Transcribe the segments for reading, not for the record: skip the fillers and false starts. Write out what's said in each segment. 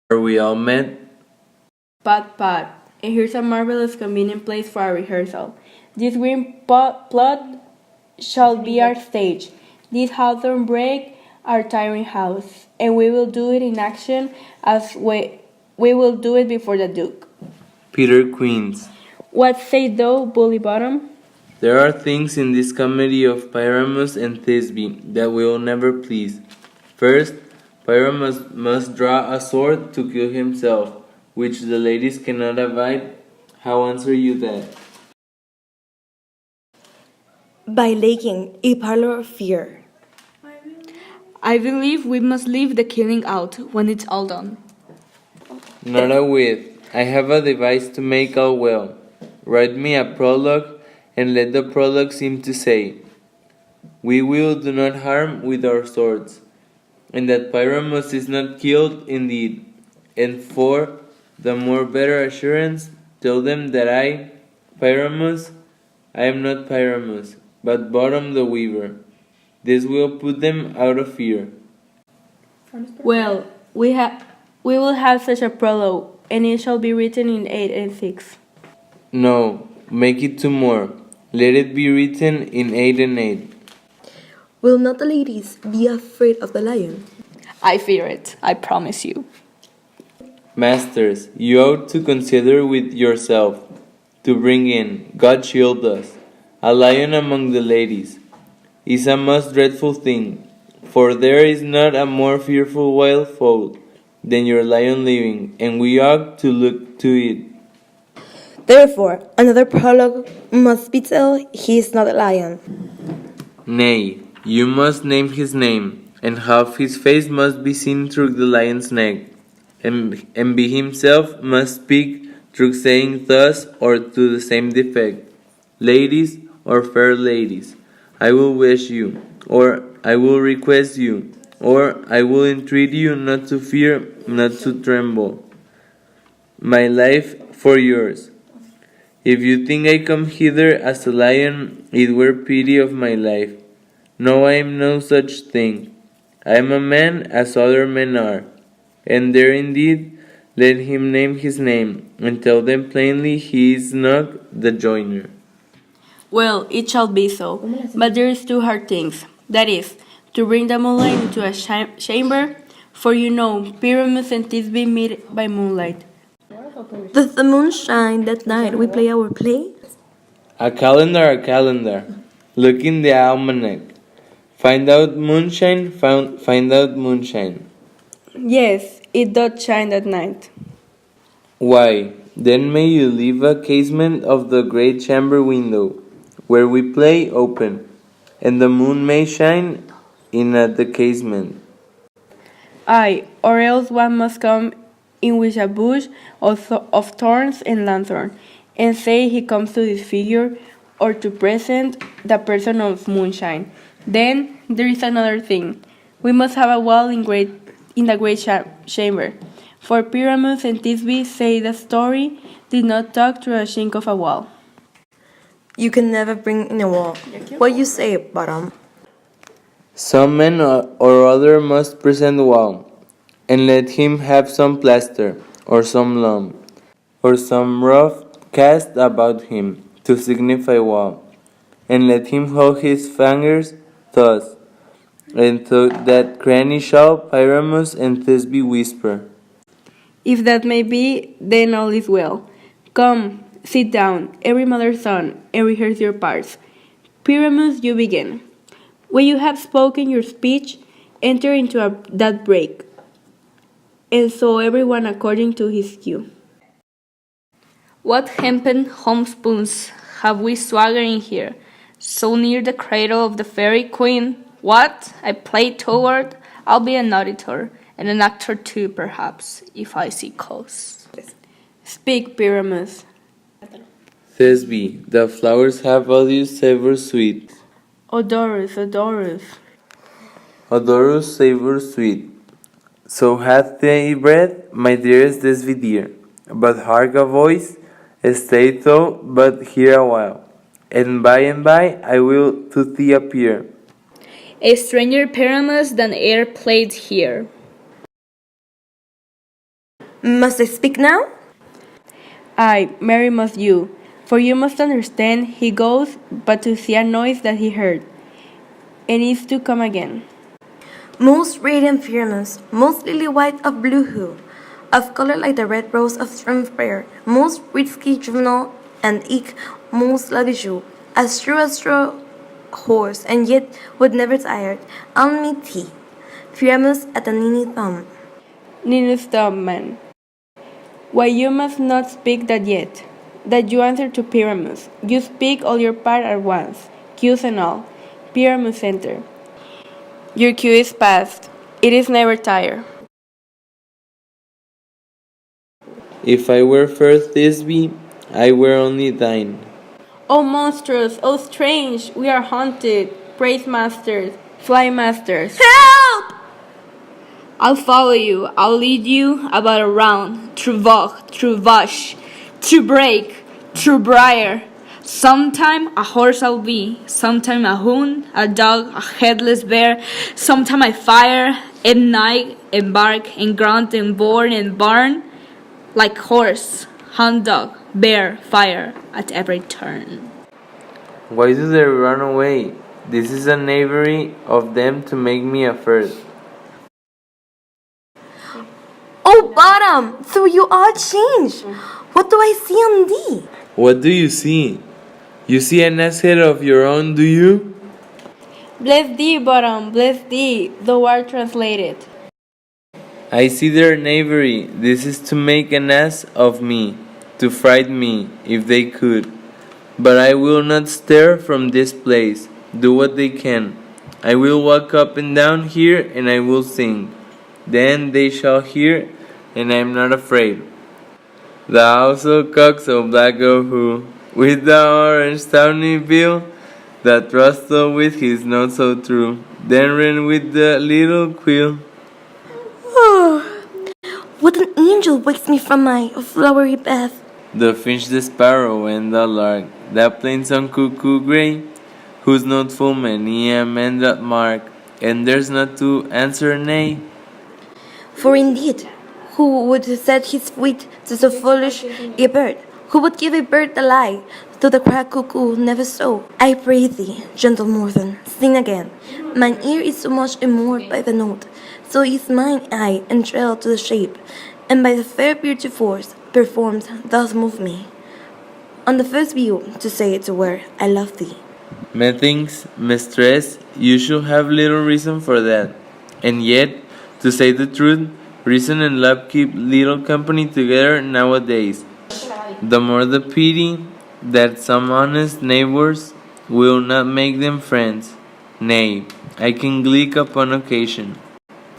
Are we all met? Pat, and here's a marvelous convenient place for our rehearsal. This green plot shall be our stage, this hawthorn break our tiring house, and we will do it in action as we will do it before the Duke. Peter Queens. What say thou, Bully Bottom? There are things in this comedy of Pyramus and Thisbe that will never please. First, Pyramus must draw a sword to kill himself, which the ladies cannot abide. How answer you that? By laying a parlor of fear. I believe we must leave the killing out when it's all done. Not a whit. I have a device to make all well. Write me a prologue, and let the prologue seem to say, we will do not harm with our swords, and that Pyramus is not killed indeed. And for the more better assurance, tell them that I, Pyramus, I am not Pyramus, but Bottom the Weaver. This will put them out of fear. Well, we will have such a prologue, and it shall be written in 8 and 6. No, make it 2 more. Let it be written in 8 and 8. Will not the ladies be afraid of the lion? I fear it, I promise you. Masters, you ought to consider with yourself to bring in, God shield us, a lion among the ladies is a most dreadful thing, for there is not a more fearful wild fowl than your lion living, and we ought to look to it. Therefore, another prologue must be tell he is not a lion. Nay, you must name his name, and half his face must be seen through the lion's neck, and be himself must speak through saying thus or to the same defect, ladies or fair ladies, I will wish you, or I will request you, or I will entreat you not to fear, not to tremble. My life for yours. If you think I come hither as a lion, it were pity of my life. No, I am no such thing. I am a man as other men are. And there indeed, let him name his name, and tell them plainly he is not the joiner. Well, it shall be so, but there is 2 hard things. That is, to bring the moonlight into a chamber, for you know, Pyramus and Thisbe meet by moonlight. Does the moon shine that night we play our play? A calendar. Look in the almanac. Find out moonshine, find out moonshine. Yes, it doth shine that night. Why, then may you leave a casement of the great chamber window, where we play, open, and the moon may shine in at the casement. Aye, or else one must come in with a bush of thorns and lanthorn, and say he comes to disfigure or to present the person of moonshine. Then there is another thing. We must have a wall in the great chamber, for Pyramus and Thisbe say the story did not talk through a chink of a wall. You can never bring in a wall. What you say, Bottom? Some man or other must present wall, and let him have some plaster, or some loam, or some rough cast about him, to signify wall, and let him hold his fingers thus, and to that cranny shall Pyramus and Thisbe whisper. If that may be, then all is well. Come, sit down, every mother's son, and rehearse your parts. Pyramus, you begin. When you have spoken your speech, enter into that break, and so everyone according to his cue. What hempen homespons have we swaggering here, so near the cradle of the fairy queen? What? I play toward? I'll be an auditor, and an actor too, perhaps, if I see cause. Speak, Pyramus. Thisbe, the flowers have odorous savor sweet. Odorous. Odorous savor sweet. So hath they bread, my dearest Thisbe dear. But hark a voice, stay thou but here a while, and by I will to thee appear. A stranger Pyramus than e'er played here. Must I speak now? Ay, Mary must you, for you must understand he goes but to see a noise that he heard, and is to come again. Most radiant Pyramus, most lily white of blue hue, of color like the red rose of Stromfire, most risky juvenile, and eke most lavishou, as true as true horse, and yet would never tired, on me tea. Pyramus at the nini thumb. Ninus man. Why you must not speak that yet, that you answer to Pyramus. You speak all your part at once, cues and all. Pyramus enter. Your cue is past. It is never tired. If I were fair Thisbe, I were only thine. Oh monstrous, oh strange, we are haunted. Praise masters, fly masters. Help! I'll follow you. I'll lead you about a round, through Vogue, through Vache, through Break, through Briar. Sometime a horse I'll be, sometime a hound, a dog, a headless bear. Sometime I fire, and night, and bark, and grunt, and born, and barn. Like horse, hound, dog, bear, fire, at every turn. Why do they run away? This is a knavery of them to make me afraid. Oh, bottom, through you all change. What do I see on thee? What do you see? You see an ass head of your own, do you? Bless thee, bottom, bless thee, thou art translated. I see their knavery. This is to make an ass of me, to fright me, if they could. But I will not stir from this place. Do what they can. I will walk up and down here, and I will sing. Then they shall hear, and I am not afraid. Thou so cock so black o who, with the orange tawny bill, that rustle with his nose so true, then ran with the little quill. Oh, what an angel wakes me from my flowery bath. The finch, the sparrow, and the lark, that plain song cuckoo grey, whose note full many a man that mark, and there's not to answer nay. For indeed, who would set his wit to so foolish a bird? Who would give a bird the lie, though the crack cuckoo never so? I pray thee, gentle Morven, sing again. Mine ear is so much immured by the note, so is mine eye entrailed to the shape, and by the fair beauty force performed thus move me. On the first view, to say it to where I love thee. Methinks, mistress, you should have little reason for that, and yet, to say the truth, reason and love keep little company together nowadays. The more the pity that some honest neighbors will not make them friends. Nay, I can gleek upon occasion.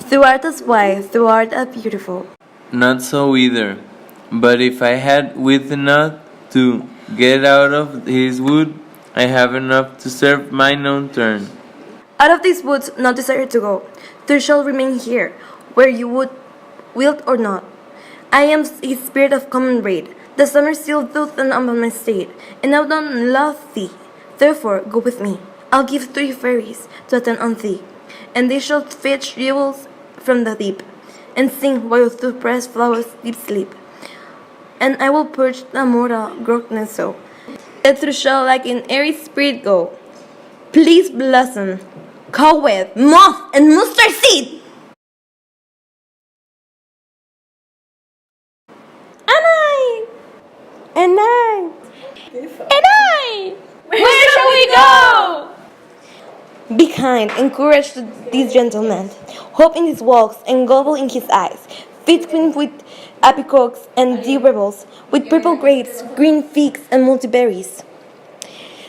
Thou art as white, thou art as beautiful. Not so either, but if I had wit enough to get out of his wood, I have enough to serve mine own turn. Out of these woods not desire to go. Thou shalt remain here, where you wilt or not. I am a spirit of common raid. The summer still doth on my state, and I don't love thee. Therefore, go with me. I'll give 3 fairies to attend on thee, and they shall fetch jewels from the deep, and sing while through pressed flowers deep sleep. And I will purge the mortal grogness so, that through shall like an airy spirit go. Please blossom, cobweb, moth, and mustard seed! And I. Where shall we go? Be kind, encourage to this gentleman, hope in his walks, and gobble in his eyes, feed him with apricocks and dew rebels, with purple grapes, green figs, and mulberries.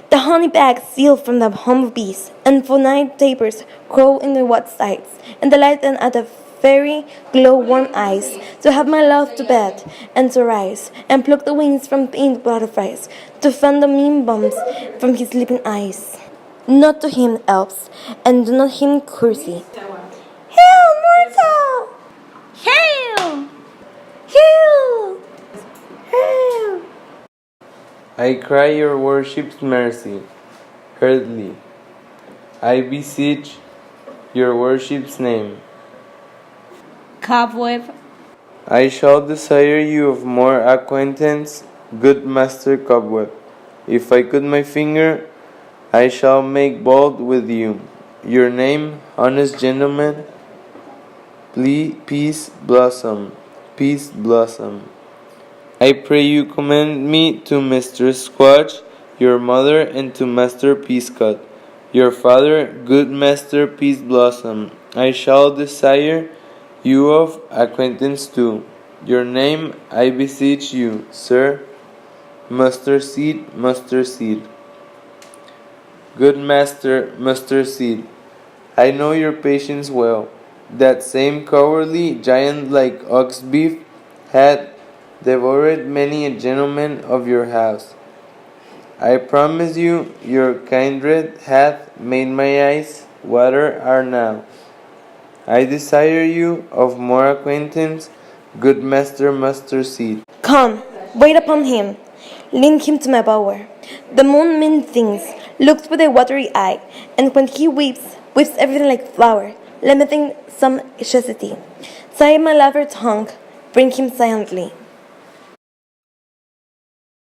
The honey bags seal from the home of bees, and for night tapers crow in the wet sides, and the light then at the fairy glow warm eyes, to have my love to bed, and to rise, and pluck the wings from pink butterflies, to fan the mean bumps from his sleeping eyes. Not to him, elves, and do not him courtesy. Hail, mortal! Hail! Hail! Hail! I cry your worship's mercy, heardly. I beseech your worship's name. Cobweb. I shall desire you of more acquaintance, good Master Cobweb. If I cut my finger, I shall make bold with you. Your name, honest gentleman, peace blossom, peace blossom. I pray you commend me to Mistress Squatch, your mother, and to Master Peascot, your father, good Master Peace Blossom. I shall desire you of acquaintance too. Your name, I beseech you, sir, Mustard Seed, Mustard Seed. Good Master, Mustard Seed, I know your patience well. That same cowardly giant like ox beef had devoured many a gentleman of your house. I promise you, your kindred hath made my eyes water are now. I desire you of more acquaintance, good Master Mustard Seed. Come, wait upon him. Lead him to my bower. The moon means things, looks with a watery eye, and when he weeps, weeps everything like flour, lamenting some chastity. Tie my lover tongue, bring him silently.